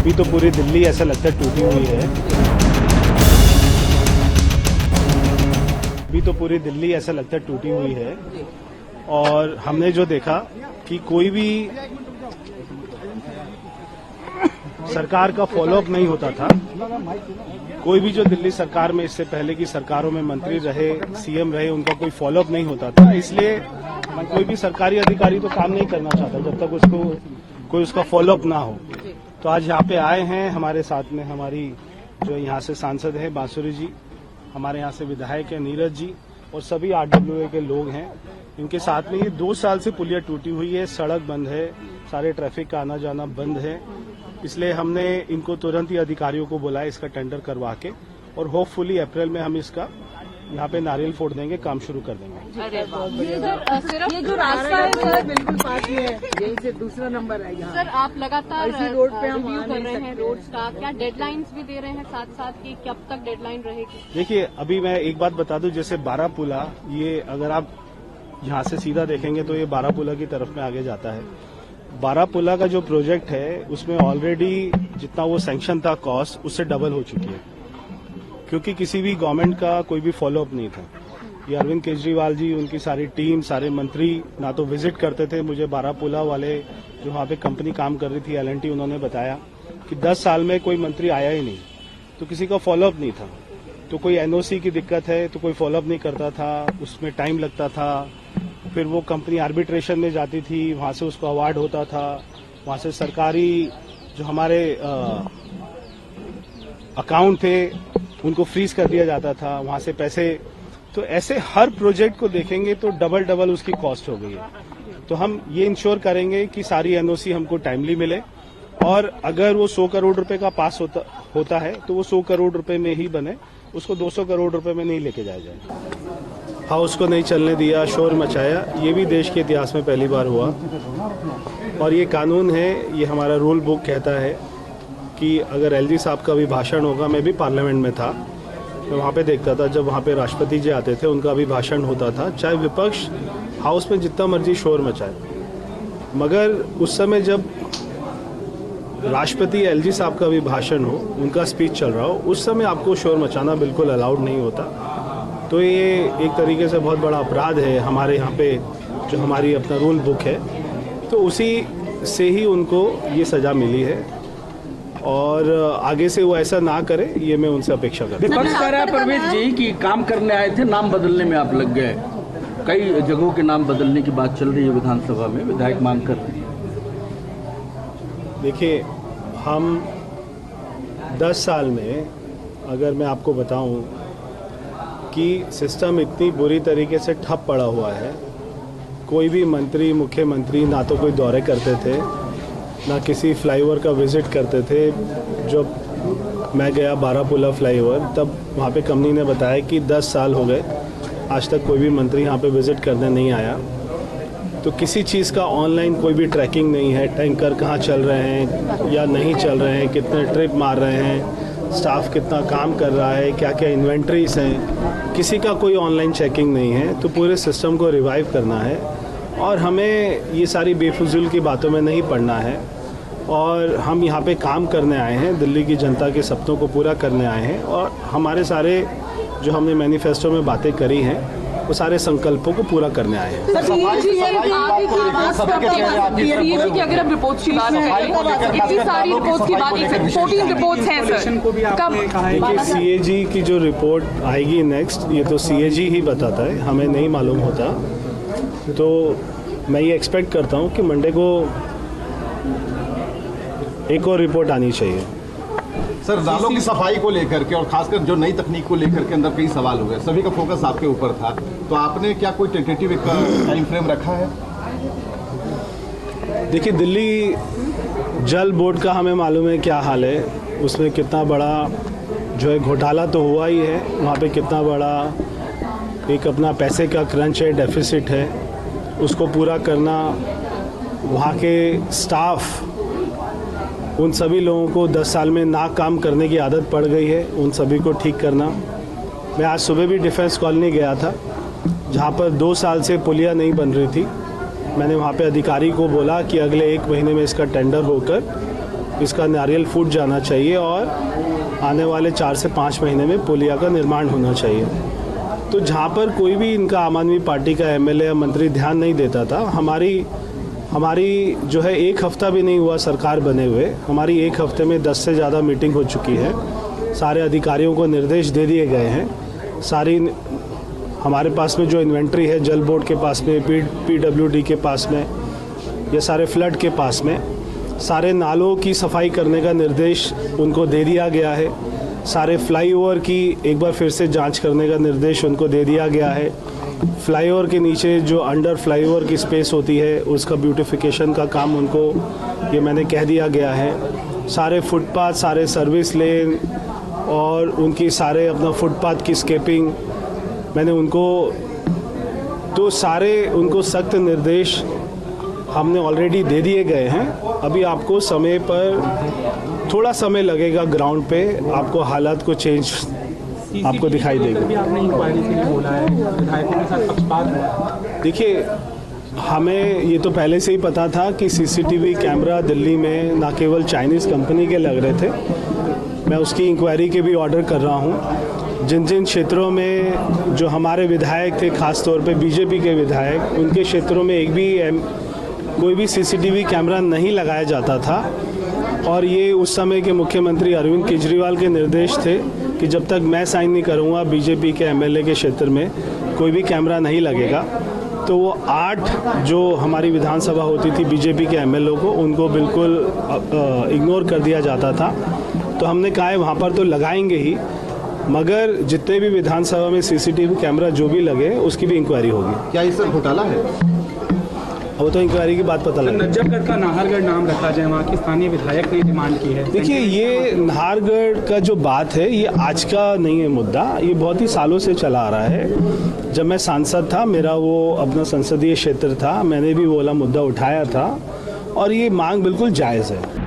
अभी तो पूरी दिल्ली ऐसा लगता है टूटी हुई है। अभी तो पूरी दिल्ली ऐसा लगता है टूटी हुई है। और हमने जो देखा कि कोई भी सरकार का फॉलोअप नहीं होता था। कोई भी जो दिल्ली सरकार में इससे पहले की सरकारों में मंत्री रहे, सीएम रहे, उनका कोई फॉलोअप नहीं होता था। इसलिए कोई भी सरकारी अधिकारी तो काम नहीं करना चाहता जब तक उसको कोई उसका फॉलोअप ना हो। तो आज यहाँ पे आए हैं, हमारे साथ में हमारी जो यहाँ से सांसद है बांसुरी जी, हमारे यहाँ से विधायक है नीरज जी, और सभी आरडब्ल्यूए के लोग हैं। इनके साथ में ये 2 साल से पुलिया टूटी हुई है, सड़क बंद है, सारे ट्रैफिक का आना जाना बंद है। इसलिए हमने इनको तुरंत ही अधिकारियों को बुलाया इसका टेंडर करवा के, और होपफुली अप्रैल में हम इसका यहाँ पे नारियल फोड़ देंगे, काम शुरू कर देंगे। ये जो रास्ता है सर बिल्कुल पास ही है, यही से दूसरा नंबर है यहाँ। सर, आप लगातार इसी रोड पे हम रिव्यू कर रहे हैं सकते रोड्स का, क्या डेडलाइंस भी दे रहे हैं साथ साथ कि कब तक डेडलाइन रहेगी? देखिए, अभी मैं एक बात बता दूं, जैसे बारापुला, ये अगर आप यहाँ से सीधा देखेंगे तो ये बारापुला की तरफ में आगे जाता है। बारापुला का जो प्रोजेक्ट है उसमें ऑलरेडी जितना वो सैंक्शन था कॉस्ट, उससे डबल हो चुकी है, क्योंकि किसी भी गवर्नमेंट का कोई भी फॉलोअप नहीं था। ये अरविंद केजरीवाल जी, उनकी सारी टीम, सारे मंत्री ना तो विजिट करते थे। मुझे बारापुला वाले जो वहाँ पे कंपनी काम कर रही थी L&T, उन्होंने बताया कि 10 साल में कोई मंत्री आया ही नहीं, तो किसी का फॉलोअप नहीं था। तो कोई एनओसी की दिक्कत है तो कोई फॉलोअप नहीं करता था, उसमें टाइम लगता था। फिर वो कंपनी आर्बिट्रेशन में जाती थी, वहाँ से उसको अवार्ड होता था, वहाँ से सरकारी जो हमारे अकाउंट थे उनको फ्रीज कर दिया जाता था, वहाँ से पैसे। तो ऐसे हर प्रोजेक्ट को देखेंगे तो डबल उसकी कॉस्ट हो गई है। तो हम ये इंश्योर करेंगे कि सारी एनओसी हमको टाइमली मिले, और अगर वो 100 करोड़ रुपए का पास होता है तो वो 100 करोड़ रुपए में ही बने, उसको 200 करोड़ रुपए में नहीं लेके जाया जाए। हाउस को नहीं चलने दिया, शोर मचाया, ये भी देश के इतिहास में पहली बार हुआ। और ये कानून है, ये हमारा रूल बुक कहता है कि अगर एलजी साहब का भी भाषण होगा, मैं भी पार्लियामेंट में था, मैं वहाँ पे देखता था जब वहाँ पे राष्ट्रपति जी आते थे, उनका भी भाषण होता था, चाहे विपक्ष हाउस में जितना मर्जी शोर मचाए, मगर उस समय जब राष्ट्रपति एलजी साहब का भी भाषण हो, उनका स्पीच चल रहा हो, उस समय आपको शोर मचाना बिल्कुल अलाउड नहीं होता। तो ये एक तरीके से बहुत बड़ा अपराध है हमारे यहाँ पे, जो हमारी अपना रूल बुक है, तो उसी से ही उनको ये सज़ा मिली है। और आगे से वो ऐसा ना करे, ये मैं उनसे अपेक्षा करता हूँ। विपक्ष कह रहा है परवेज जी कि काम करने आए थे, नाम बदलने में आप लग गए। कई जगहों के नाम बदलने की बात चल रही है विधानसभा में, विधायक मांग कर रहे हैं। देखिए, हम 10 साल में अगर मैं आपको बताऊं कि सिस्टम इतनी बुरी तरीके से ठप पड़ा हुआ है, कोई भी मंत्री, मुख्यमंत्री ना तो कोई दौरे करते थे, ना किसी फ्लाईओवर का विज़िट करते थे। जब मैं गया बारापुला फ्लाईओवर, तब वहाँ पे कंपनी ने बताया कि 10 साल हो गए, आज तक कोई भी मंत्री यहाँ पे विज़िट करने नहीं आया। तो किसी चीज़ का ऑनलाइन कोई भी ट्रैकिंग नहीं है, टैंकर कहाँ चल रहे हैं या नहीं चल रहे हैं, कितने ट्रिप मार रहे हैं, स्टाफ कितना काम कर रहा है, क्या क्या इन्वेंट्रीज हैं, किसी का कोई ऑनलाइन चेकिंग नहीं है। तो पूरे सिस्टम को रिवाइव करना है, और हमें ये सारी बेफिजूल की बातों में नहीं पड़ना है। और हम यहाँ पे काम करने आए हैं, दिल्ली की जनता के सपनों को पूरा करने आए हैं, और हमारे सारे जो हमने मैनिफेस्टो में बातें करी हैं, वो सारे संकल्पों को पूरा करने आए हैं। अगर हम रिपोर्ट्स की बात करें, इतनी सारी रिपोर्ट्स की बात, 14 रिपोर्ट्स हैं सर, कब? देखिए, सीएजी की जो रिपोर्ट आएगी नेक्स्ट, ये तो सीएजी ही बताता है, हमें नहीं मालूम होता। तो मैं ये एक्सपेक्ट करता हूँ कि मंडे को एक और रिपोर्ट आनी चाहिए। सर, नालों की सफाई को लेकर के और खासकर जो नई तकनीक को लेकर के अंदर कई सवाल हुए, सभी का फोकस आपके ऊपर था, तो आपने क्या कोई टेंटेटिव एक टाइम फ्रेम रखा है? देखिए, दिल्ली जल बोर्ड का हमें मालूम है क्या हाल है, उसमें कितना बड़ा जो है घोटाला तो हुआ ही है, वहाँ पे कितना बड़ा एक अपना पैसे का क्रंच है, डेफिसिट है, उसको पूरा करना। वहाँ के स्टाफ, उन सभी लोगों को 10 साल में ना काम करने की आदत पड़ गई है, उन सभी को ठीक करना। मैं आज सुबह भी डिफेंस कॉलोनी गया था, जहाँ पर 2 साल से पुलिया नहीं बन रही थी। मैंने वहाँ पे अधिकारी को बोला कि अगले 1 महीने में इसका टेंडर होकर इसका नारियल फूट जाना चाहिए और आने वाले 4 से 5 महीने में पुलिया का निर्माण होना चाहिए। तो जहाँ पर कोई भी इनका आम आदमी पार्टी का एमएलए या मंत्री ध्यान नहीं देता था, हमारी जो है 1 हफ्ता भी नहीं हुआ सरकार बने हुए, हमारी 1 हफ्ते में 10 से ज़्यादा मीटिंग हो चुकी है। सारे अधिकारियों को निर्देश दे दिए गए हैं। सारी हमारे पास में जो इन्वेंट्री है जल बोर्ड के पास में, PWD के पास में, ये सारे फ्लड के पास में, सारे नालों की सफाई करने का निर्देश उनको दे दिया गया है। सारे फ्लाईओवर की एक बार फिर से जांच करने का निर्देश उनको दे दिया गया है। फ्लाईओवर के नीचे जो अंडर फ्लाईओवर की स्पेस होती है उसका ब्यूटिफिकेशन का काम उनको ये मैंने कह दिया गया है। सारे फुटपाथ, सारे सर्विस लेन और उनकी सारे अपना फुटपाथ की स्केपिंग मैंने उनको सख्त निर्देश हमने ऑलरेडी दे दिए गए हैं। अभी आपको समय पर थोड़ा समय लगेगा, ग्राउंड पे आपको हालात को चेंज आपको दिखाई देगा। आपने इंक्वायरी के लिए बोला है, विधायकों के साथ पक्षपात हुआ। देखिए, हमें ये तो पहले से ही पता था कि CCTV कैमरा दिल्ली में ना केवल चाइनीज़ कंपनी के लग रहे थे। मैं उसकी इंक्वायरी के भी ऑर्डर कर रहा हूँ। जिन जिन क्षेत्रों में जो हमारे विधायक थे, खास तौर पे बीजेपी के विधायक, उनके क्षेत्रों में कोई भी CCTV कैमरा नहीं लगाया जाता था। और ये उस समय के मुख्यमंत्री अरविंद केजरीवाल के निर्देश थे कि जब तक मैं साइन नहीं करूँगा बीजेपी के MLA के क्षेत्र में कोई भी कैमरा नहीं लगेगा। तो वो 8 जो हमारी विधानसभा होती थी बीजेपी के MLA को, उनको बिल्कुल इग्नोर कर दिया जाता था। तो हमने कहा है वहाँ पर तो लगाएंगे ही, मगर जितने भी विधानसभा में CCTV कैमरा जो भी लगे उसकी भी इंक्वायरी होगी। क्या ये सर घोटाला है? वो तो इंक्वायरी की बात पता लगे। नजफगढ़ का नाहरगढ़ नाम रखा जाए, वहाँ की स्थानीय विधायक ने डिमांड की है। देखिए, ये नाहरगढ़ का जो बात है ये आज का नहीं है मुद्दा, ये बहुत ही सालों से चला आ रहा है। जब मैं सांसद था, मेरा वो अपना संसदीय क्षेत्र था, मैंने भी वो वाला मुद्दा उठाया था और ये मांग बिल्कुल जायज़ है।